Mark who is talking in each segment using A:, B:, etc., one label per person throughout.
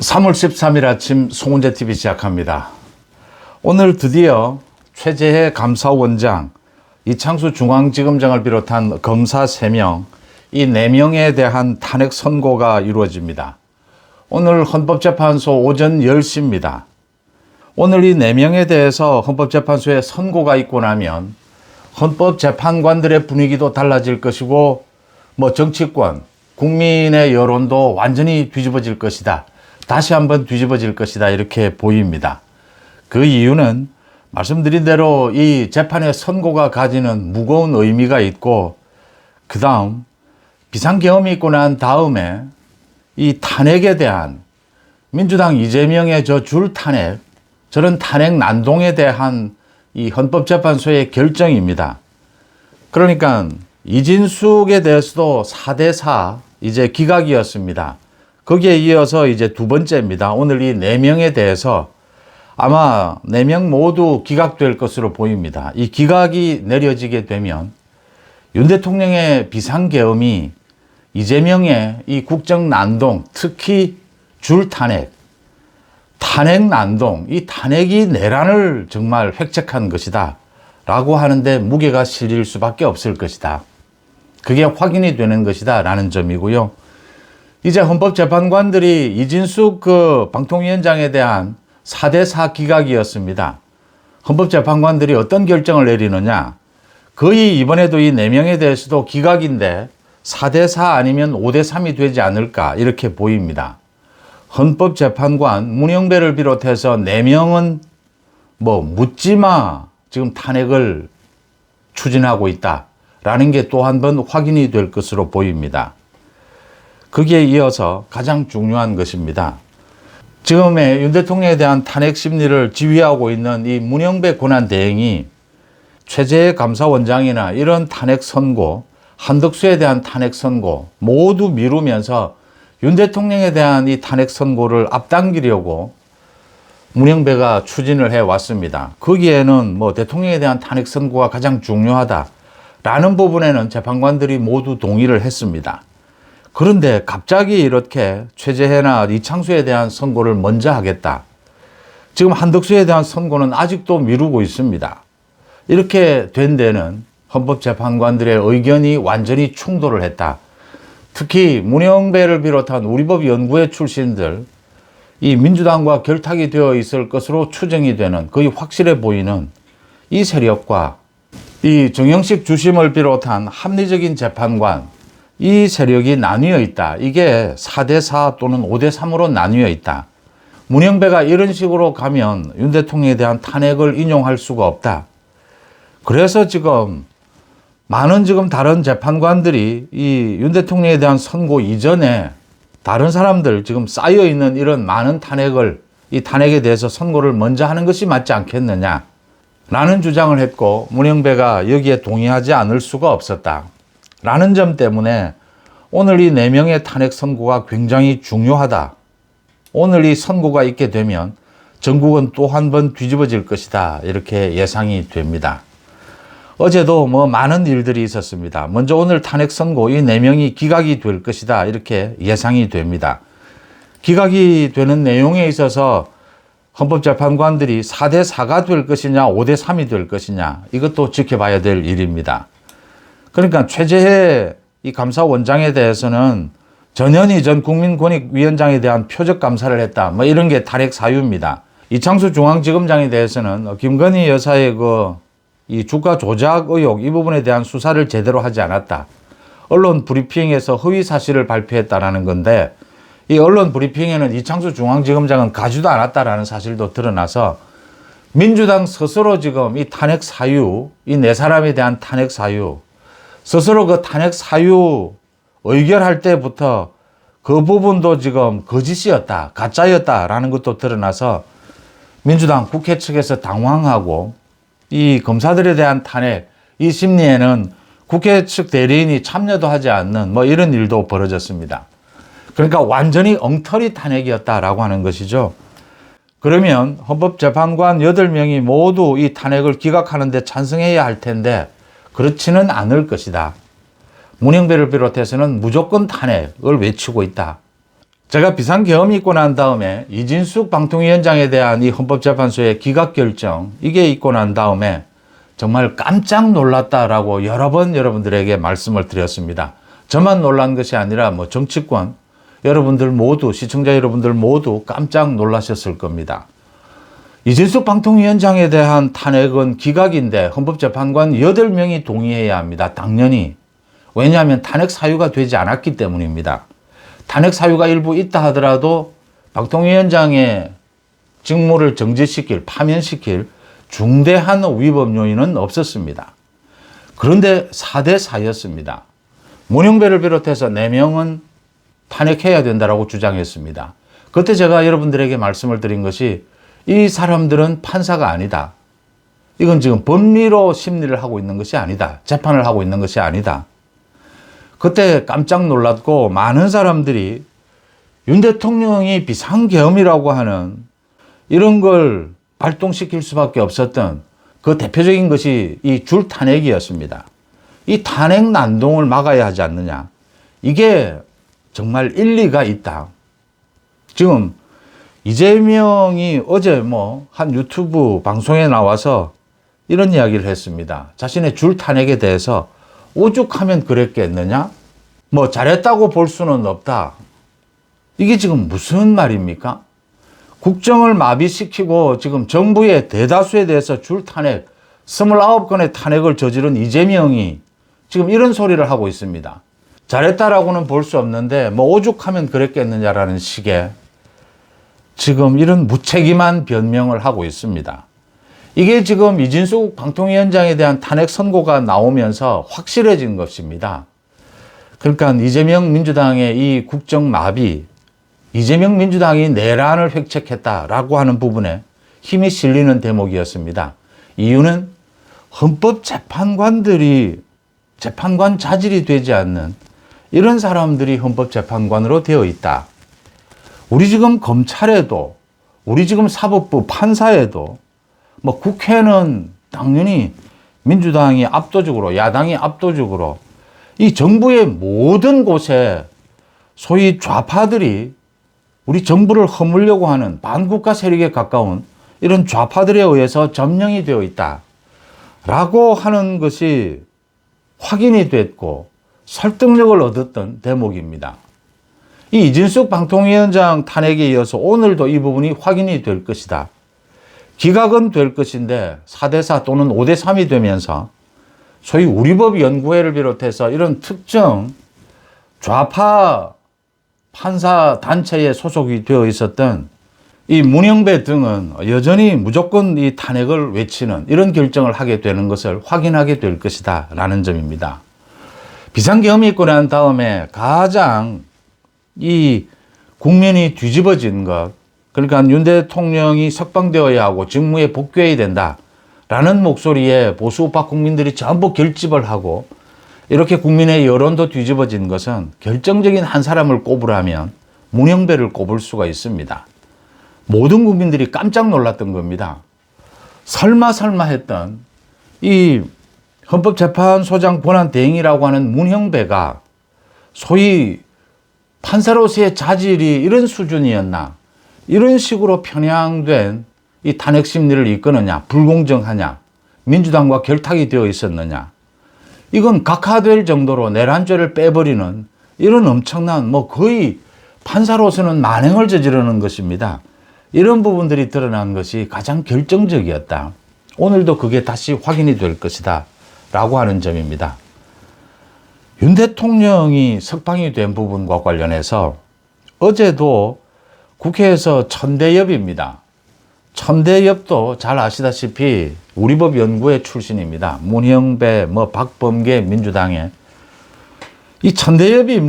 A: 3월 13일 아침 송은재TV 시작합니다. 오늘 드디어 최재해 감사원장, 이창수 중앙지검장을 비롯한 검사 3명, 이 4명에 대한 탄핵 선고가 이루어집니다. 오늘 헌법재판소 오전 10시입니다. 오늘 이 4명에 대해서 헌법재판소에 선고가 있고 나면 헌법재판관들의 분위기도 달라질 것이고 정치권, 국민의 여론도 완전히 뒤집어질 것이다. 다시 한번 뒤집어질 것이다. 이렇게 보입니다. 그 이유는 말씀드린 대로 이 재판의 선고가 가지는 무거운 의미가 있고, 그 다음 비상계엄이 있고 난 다음에 이 탄핵에 대한 민주당 이재명의 줄 탄핵, 저런 탄핵 난동에 대한 이 헌법재판소의 결정입니다. 그러니까 이진숙에 대해서도 4대4 이제 기각이었습니다. 거기에 이어서 이제 두 번째입니다. 오늘 이 4명에 대해서 아마 4명 모두 기각될 것으로 보입니다. 이 기각이 내려지게 되면 윤 대통령의 비상계엄이 이재명의 이 국정난동, 특히 줄 탄핵, 탄핵 난동, 이 탄핵이 내란을 정말 획책한 것이다 라고 하는데 무게가 실릴 수밖에 없을 것이다. 그게 확인이 되는 것이다 라는 점이고요. 이제 헌법재판관들이 이진숙 방통위원장에 대한 4대4 기각이었습니다. 헌법재판관들이 어떤 결정을 내리느냐. 거의 이번에도 이 4명에 대해서도 기각인데 4대4 아니면 5대3이 되지 않을까 이렇게 보입니다. 헌법재판관 문영배를 비롯해서 4명은 묻지마 지금 탄핵을 추진하고 있다라는 게 또 한 번 확인이 될 것으로 보입니다. 거기에 이어서 가장 중요한 것입니다. 지금의 윤 대통령에 대한 탄핵 심리를 지휘하고 있는 이 문영배 권한대행이 최재해 감사원장이나 이런 탄핵 선고, 한덕수에 대한 탄핵 선고 모두 미루면서 윤 대통령에 대한 이 탄핵 선고를 앞당기려고 문영배가 추진을 해왔습니다. 거기에는 대통령에 대한 탄핵 선고가 가장 중요하다라는 부분에는 재판관들이 모두 동의를 했습니다. 그런데 갑자기 이렇게 최재해나 이창수에 대한 선고를 먼저 하겠다. 지금 한덕수에 대한 선고는 아직도 미루고 있습니다. 이렇게 된 데는 헌법재판관들의 의견이 완전히 충돌을 했다. 특히 문영배를 비롯한 우리법 연구회 출신들, 이 민주당과 결탁이 되어 있을 것으로 추정이 되는 거의 확실해 보이는 이 세력과 이 정영식 주심을 비롯한 합리적인 재판관, 이 세력이 나뉘어 있다. 이게 4대4 또는 5대3으로 나뉘어 있다. 문영배가 이런 식으로 가면 윤 대통령에 대한 탄핵을 인용할 수가 없다. 그래서 많은 다른 재판관들이 이 윤 대통령에 대한 선고 이전에 다른 사람들 쌓여 있는 이런 많은 이 탄핵에 대해서 선고를 먼저 하는 것이 맞지 않겠느냐 라는 주장을 했고, 문영배가 여기에 동의하지 않을 수가 없었다 라는 점 때문에 오늘 이 4명의 탄핵 선고가 굉장히 중요하다. 오늘 이 선고가 있게 되면 전국은 또 한 번 뒤집어질 것이다. 이렇게 예상이 됩니다. 어제도 많은 일들이 있었습니다. 먼저 오늘 탄핵 선고 이 4명이 기각이 될 것이다. 이렇게 예상이 됩니다. 기각이 되는 내용에 있어서 헌법재판관들이 4대4가 될 것이냐 5대3이 될 것이냐 이것도 지켜봐야 될 일입니다. 그러니까 최재해 이 감사원장에 대해서는 전현희 전 국민권익위원장에 대한 표적 감사를 했다. 이런 게 탄핵 사유입니다. 이창수 중앙지검장에 대해서는 김건희 여사의 이 주가 조작 의혹 이 부분에 대한 수사를 제대로 하지 않았다. 언론 브리핑에서 허위 사실을 발표했다라는 건데, 이 언론 브리핑에는 이창수 중앙지검장은 가지도 않았다라는 사실도 드러나서 민주당 스스로 이 탄핵 사유, 이 4사람에 대한 탄핵 사유, 스스로 그 탄핵 사유 의결할 때부터 그 부분도 거짓이었다, 가짜였다라는 것도 드러나서 민주당 국회 측에서 당황하고 이 검사들에 대한 탄핵, 이 심리에는 국회 측 대리인이 참여도 하지 않는 이런 일도 벌어졌습니다. 그러니까 완전히 엉터리 탄핵이었다라고 하는 것이죠. 그러면 헌법재판관 8명이 모두 이 탄핵을 기각하는 데 찬성해야 할 텐데 그렇지는 않을 것이다. 문영배를 비롯해서는 무조건 탄핵을 외치고 있다. 제가 비상계엄이 있고 난 다음에 이진숙 방통위원장에 대한 이 헌법재판소의 기각 결정, 이게 있고 난 다음에 정말 깜짝 놀랐다라고 여러 번 여러분들에게 말씀을 드렸습니다. 저만 놀란 것이 아니라 뭐 정치권 여러분들 모두, 시청자 여러분들 모두 깜짝 놀라셨을 겁니다. 이진숙 방통위원장에 대한 탄핵은 기각인데 헌법재판관 8명이 동의해야 합니다. 당연히. 왜냐하면 탄핵 사유가 되지 않았기 때문입니다. 탄핵 사유가 일부 있다 하더라도 방통위원장의 직무를 정지시킬, 파면시킬 중대한 위법 요인은 없었습니다. 그런데 4대 4였습니다. 문영배를 비롯해서 4명은 탄핵해야 된다고 주장했습니다. 그때 제가 여러분들에게 말씀을 드린 것이 이 사람들은 판사가 아니다. 이건 지금 법리로 심리를 하고 있는 것이 아니다. 재판을 하고 있는 것이 아니다. 그때 깜짝 놀랐고 많은 사람들이 윤 대통령이 비상계엄이라고 하는 이런 걸 발동시킬 수밖에 없었던 그 대표적인 것이 이 줄 탄핵이었습니다. 이 탄핵 난동을 막아야 하지 않느냐. 이게 정말 일리가 있다. 지금 이재명이 어제 한 유튜브 방송에 나와서 이런 이야기를 했습니다. 자신의 줄 탄핵에 대해서 오죽하면 그랬겠느냐? 잘했다고 볼 수는 없다. 이게 지금 무슨 말입니까? 국정을 마비시키고 지금 정부의 대다수에 대해서 줄 탄핵, 29건의 탄핵을 저지른 이재명이 지금 이런 소리를 하고 있습니다. 잘했다라고는 볼 수 없는데 오죽하면 그랬겠느냐라는 식의 지금 이런 무책임한 변명을 하고 있습니다. 이게 지금 이진숙 방통위원장에 대한 탄핵 선고가 나오면서 확실해진 것입니다. 그러니까 이재명 민주당의 이 국정 마비, 이재명 민주당이 내란을 획책했다라고 하는 부분에 힘이 실리는 대목이었습니다. 이유는 헌법재판관들이 재판관 자질이 되지 않는 이런 사람들이 헌법재판관으로 되어 있다. 우리 지금 검찰에도, 우리 지금 사법부 판사에도, 국회는 당연히 민주당이 압도적으로, 야당이 압도적으로 이 정부의 모든 곳에 소위 좌파들이 우리 정부를 허물려고 하는 반국가 세력에 가까운 이런 좌파들에 의해서 점령이 되어 있다. 라고 하는 것이 확인이 됐고 설득력을 얻었던 대목입니다. 이 이진숙 방통위원장 탄핵에 이어서 오늘도 이 부분이 확인이 될 것이다. 기각은 될 것인데 4대4 또는 5대3이 되면서 소위 우리법연구회를 비롯해서 이런 특정 좌파 판사 단체에 소속이 되어 있었던 이 문영배 등은 여전히 무조건 이 탄핵을 외치는 이런 결정을 하게 되는 것을 확인하게 될 것이다 라는 점입니다. 비상계엄이 있고 난 다음에 가장 이 국면이 뒤집어진 것, 그러니까 윤 대통령이 석방되어야 하고 직무에 복귀해야 된다라는 목소리에 보수 우파 국민들이 전부 결집을 하고 이렇게 국민의 여론도 뒤집어진 것은 결정적인 한 사람을 꼽으라면 문영배를 꼽을 수가 있습니다. 모든 국민들이 깜짝 놀랐던 겁니다. 설마 했던 이 헌법재판소장 권한대행이라고 하는 문영배가 소위 판사로서의 자질이 이런 수준이었나, 이런 식으로 편향된 이 탄핵 심리를 이끄느냐, 불공정하냐, 민주당과 결탁이 되어 있었느냐, 이건 각하될 정도로 내란죄를 빼버리는 이런 엄청난 거의 판사로서는 만행을 저지르는 것입니다. 이런 부분들이 드러난 것이 가장 결정적이었다. 오늘도 그게 다시 확인이 될 것이다 라고 하는 점입니다. 윤 대통령이 석방이 된 부분과 관련해서 어제도 국회에서 천대엽입니다. 천대엽도 잘 아시다시피 우리법연구회 출신입니다. 문영배, 박범계 민주당에 이 천대엽이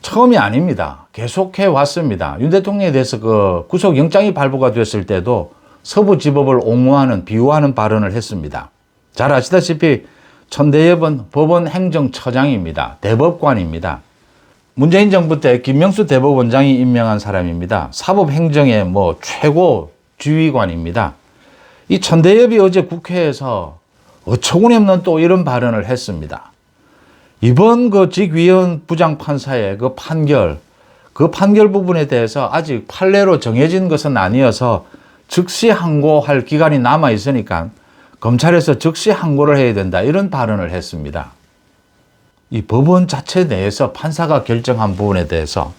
A: 처음이 아닙니다. 계속해 왔습니다. 윤 대통령에 대해서 그 구속영장이 발부가 됐을 때도 서부지법을 옹호하는, 비호하는 발언을 했습니다. 잘 아시다시피 천대엽은 법원 행정처장입니다. 대법관입니다. 문재인 정부 때 김명수 대법원장이 임명한 사람입니다. 사법행정의 최고 지휘관입니다. 이 천대엽이 어제 국회에서 어처구니없는 또 이런 발언을 했습니다. 이번 그 직위원 부장판사의 그 판결, 그 판결 부분에 대해서 아직 판례로 정해진 것은 아니어서 즉시 항고할 기간이 남아 있으니까 검찰에서 즉시 항고를 해야 된다, 이런 발언을 했습니다. 이 법원 자체 내에서 판사가 결정한 부분에 대해서,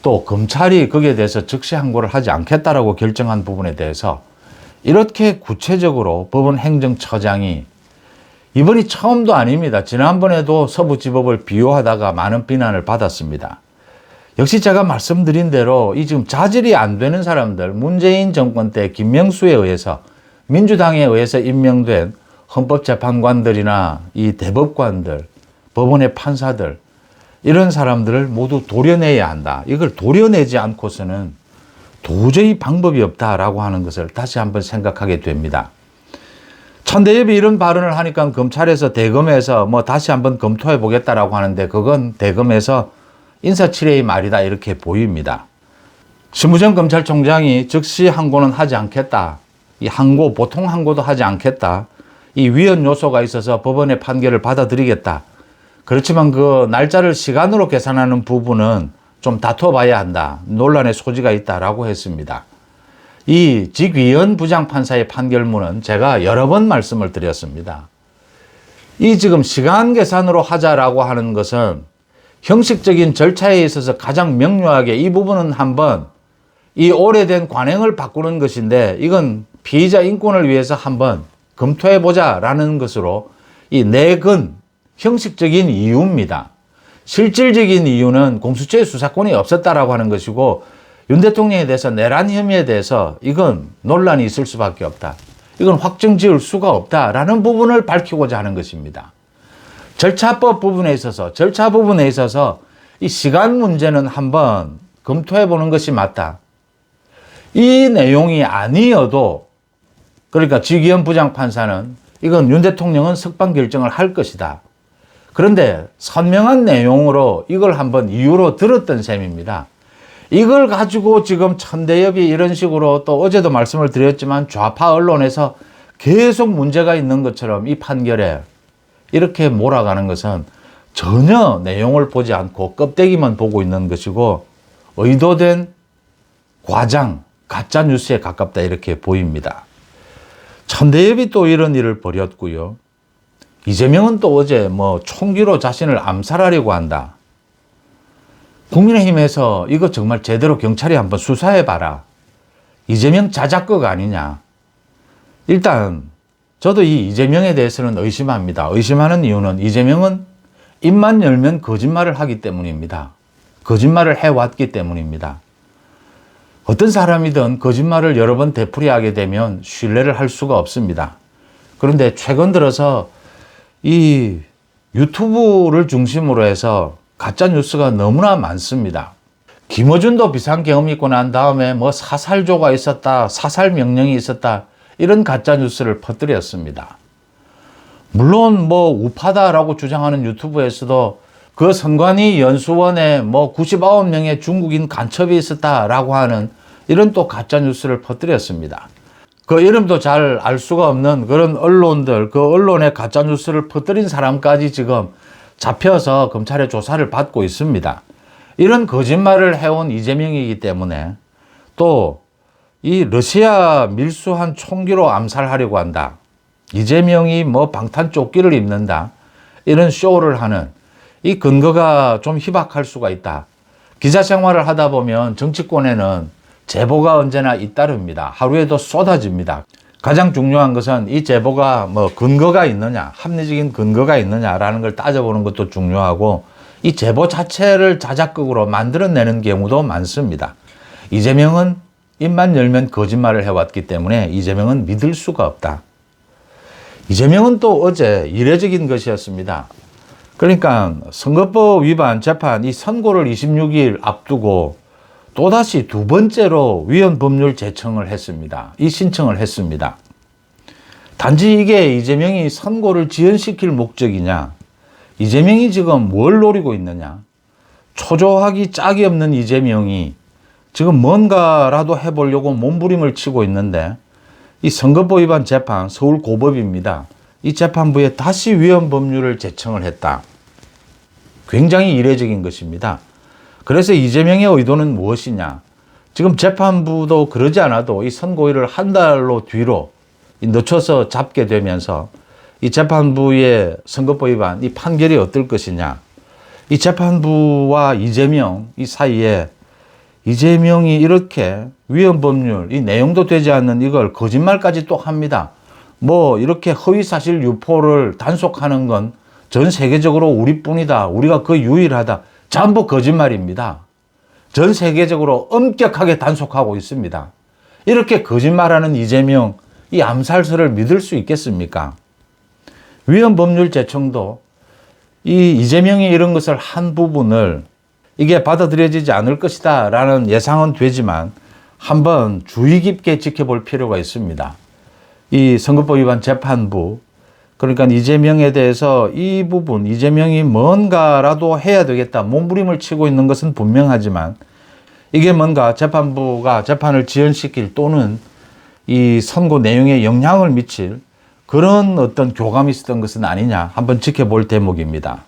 A: 또 검찰이 거기에 대해서 즉시 항고를 하지 않겠다라고 결정한 부분에 대해서 이렇게 구체적으로 법원 행정처장이, 이번이 처음도 아닙니다. 지난번에도 서부지법을 비호하다가 많은 비난을 받았습니다. 역시 제가 말씀드린 대로 이 지금 자질이 안 되는 사람들, 문재인 정권 때 김명수에 의해서, 민주당에 의해서 임명된 헌법재판관들이나 이 대법관들, 법원의 판사들, 이런 사람들을 모두 도려내야 한다. 이걸 도려내지 않고서는 도저히 방법이 없다라고 하는 것을 다시 한번 생각하게 됩니다. 천대엽이 이런 발언을 하니까 검찰에서, 대검에서 뭐 다시 한번 검토해 보겠다라고 하는데, 그건 대검에서 인사치레의 말이다, 이렇게 보입니다. 심우정 검찰총장이 즉시 항고는 하지 않겠다, 이 항고, 보통 항고도 하지 않겠다, 이 위헌 요소가 있어서 법원의 판결을 받아들이겠다, 그렇지만 그 날짜를 시간으로 계산하는 부분은 좀 다퉈봐야 한다, 논란의 소지가 있다라고 했습니다. 이 직위헌 부장판사의 판결문은 제가 여러 번 말씀을 드렸습니다. 이 지금 시간 계산으로 하자라고 하는 것은 형식적인 절차에 있어서 가장 명료하게 이 부분은 한번 이 오래된 관행을 바꾸는 것인데, 이건 피의자 인권을 위해서 한번 검토해 보자라는 것으로 이 내근 형식적인 이유입니다. 실질적인 이유는 공수처의 수사권이 없었다라고 하는 것이고, 윤 대통령에 대해서 내란 혐의에 대해서 이건 논란이 있을 수밖에 없다, 이건 확정 지을 수가 없다라는 부분을 밝히고자 하는 것입니다. 절차법 부분에 있어서 이 시간 문제는 한번 검토해 보는 것이 맞다. 이 내용이 아니어도, 그러니까 직위헌 부장판사는 이건 윤 대통령은 석방 결정을 할 것이다, 그런데 선명한 내용으로 이걸 한번 이유로 들었던 셈입니다. 이걸 가지고 지금 천대엽이 이런 식으로, 또 어제도 말씀을 드렸지만 좌파 언론에서 계속 문제가 있는 것처럼 이 판결에 이렇게 몰아가는 것은 전혀 내용을 보지 않고 껍데기만 보고 있는 것이고, 의도된 과장, 가짜 뉴스에 가깝다, 이렇게 보입니다. 천대엽이 또 이런 일을 벌였고요. 이재명은 또 어제 뭐 총기로 자신을 암살하려고 한다. 국민의힘에서 이거 정말 제대로 경찰이 한번 수사해봐라, 이재명 자작극 아니냐. 일단 저도 이 이재명에 대해서는 의심합니다. 의심하는 이유는 이재명은 입만 열면 거짓말을 하기 때문입니다. 거짓말을 해왔기 때문입니다. 어떤 사람이든 거짓말을 여러 번 되풀이하게 되면 신뢰를 할 수가 없습니다. 그런데 최근 들어서 이 유튜브를 중심으로 해서 가짜 뉴스가 너무나 많습니다. 김어준도 비슷한 경험이 있고 난 다음에 뭐 사살조가 있었다, 사살 명령이 있었다, 이런 가짜 뉴스를 퍼뜨렸습니다. 물론 뭐 우파다라고 주장하는 유튜브에서도 그 선관위 연수원에 뭐 99명의 중국인 간첩이 있었다라고 하는 이런 또 가짜 뉴스를 퍼뜨렸습니다. 그 이름도 잘 알 수가 없는 그런 언론들, 그 언론의 가짜 뉴스를 퍼뜨린 사람까지 지금 잡혀서 검찰의 조사를 받고 있습니다. 이런 거짓말을 해온 이재명이기 때문에, 또 이 러시아 밀수한 총기로 암살하려고 한다, 이재명이 뭐 방탄조끼를 입는다, 이런 쇼를 하는 이 근거가 좀 희박할 수가 있다. 기자 생활을 하다 보면 정치권에는 제보가 언제나 잇따릅니다. 하루에도 쏟아집니다. 가장 중요한 것은 이 제보가 뭐 근거가 있느냐, 합리적인 근거가 있느냐라는 걸 따져보는 것도 중요하고, 이 제보 자체를 자작극으로 만들어내는 경우도 많습니다. 이재명은 입만 열면 거짓말을 해왔기 때문에 이재명은 믿을 수가 없다. 이재명은 또 어제 이례적인 것이었습니다. 그러니까 선거법 위반 재판, 이 선고를 26일 앞두고 또다시 두 번째로 위헌 법률 제청을 했습니다. 이 신청을 했습니다. 단지 이게 이재명이 선고를 지연시킬 목적이냐, 이재명이 지금 뭘 노리고 있느냐, 초조하기 짝이 없는 이재명이 지금 뭔가라도 해보려고 몸부림을 치고 있는데, 이 선거법 위반 재판, 서울고법입니다. 이 재판부에 다시 위헌 법률을 제청을 했다. 굉장히 이례적인 것입니다. 그래서 이재명의 의도는 무엇이냐? 지금 재판부도 그러지 않아도 이 선고일을 한 달로 뒤로 늦춰서 잡게 되면서 이 재판부의 선거법 위반 이 판결이 어떨 것이냐? 이 재판부와 이재명 이 사이에 이재명이 이렇게 위헌 법률 이 내용도 되지 않는 이걸 거짓말까지 또 합니다. 뭐 이렇게 허위사실 유포를 단속하는 건 전 세계적으로 우리뿐이다. 우리가 그 유일하다. 전부 거짓말입니다. 전 세계적으로 엄격하게 단속하고 있습니다. 이렇게 거짓말하는 이재명 이 암살설을 믿을 수 있겠습니까? 위헌 법률 제청도 이 이재명이 이런 것을 한 부분을 이게 받아들여지지 않을 것이다 라는 예상은 되지만 한번 주의 깊게 지켜볼 필요가 있습니다. 이 선거법 위반 재판부, 그러니까 이재명에 대해서 이 부분, 이재명이 뭔가라도 해야 되겠다, 몸부림을 치고 있는 것은 분명하지만 이게 뭔가 재판부가 재판을 지연시킬 또는 이 선고 내용에 영향을 미칠 그런 어떤 교감이 있었던 것은 아니냐 한번 지켜볼 대목입니다.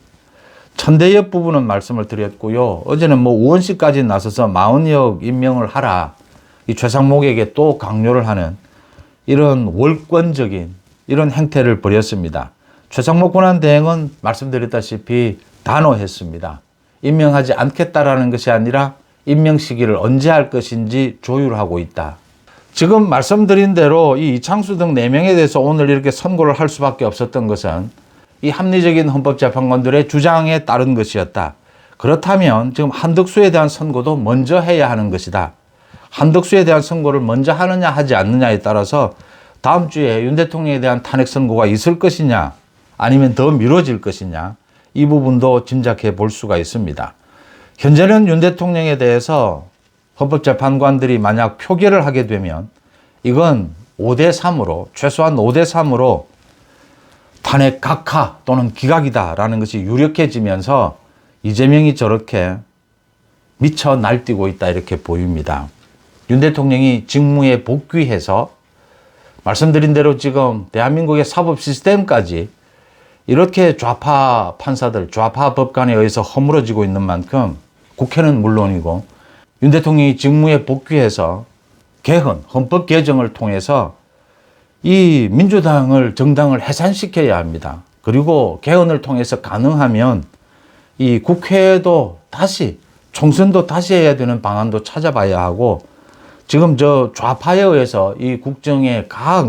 A: 천대엽 부분은 말씀을 드렸고요. 어제는 뭐 우원식까지 나서서 40억 임명을 하라. 이 최상목에게 또 강요를 하는 이런 월권적인 이런 행태를 벌였습니다. 최상목 권한대행은 말씀드렸다시피 단호했습니다. 임명하지 않겠다라는 것이 아니라 임명 시기를 언제 할 것인지 조율하고 있다. 지금 말씀드린 대로 이 이창수 등 4명에 대해서 오늘 이렇게 선고를 할 수밖에 없었던 것은 이 합리적인 헌법재판관들의 주장에 따른 것이었다. 그렇다면 지금 한덕수에 대한 선고도 먼저 해야 하는 것이다. 한덕수에 대한 선고를 먼저 하느냐 하지 않느냐에 따라서 다음 주에 윤 대통령에 대한 탄핵 선고가 있을 것이냐 아니면 더 미뤄질 것이냐 이 부분도 짐작해 볼 수가 있습니다. 현재는 윤 대통령에 대해서 헌법재판관들이 만약 표결을 하게 되면 이건 5대3으로 최소한 5대3으로 탄핵 각하 또는 기각이다라는 것이 유력해지면서 이재명이 저렇게 미쳐 날뛰고 있다 이렇게 보입니다. 윤 대통령이 직무에 복귀해서 말씀드린 대로 지금 대한민국의 사법 시스템까지 이렇게 좌파 판사들, 좌파 법관에 의해서 허물어지고 있는 만큼 국회는 물론이고 윤 대통령이 직무에 복귀해서 개헌, 헌법 개정을 통해서 이 민주당을, 정당을 해산시켜야 합니다. 그리고 개헌을 통해서 가능하면 이 국회도 다시, 총선도 다시 해야 되는 방안도 찾아봐야 하고 지금 저 좌파에 의해서 이 국정의 각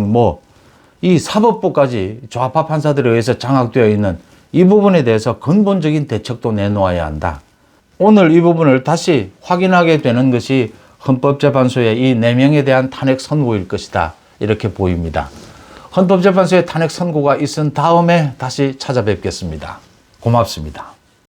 A: 이 사법부까지 좌파 판사들에 의해서 장악되어 있는 이 부분에 대해서 근본적인 대책도 내놓아야 한다. 오늘 이 부분을 다시 확인하게 되는 것이 헌법재판소의 이 4명에 대한 탄핵 선고일 것이다. 이렇게 보입니다. 헌법재판소의 탄핵 선고가 있은 다음에 다시 찾아뵙겠습니다. 고맙습니다.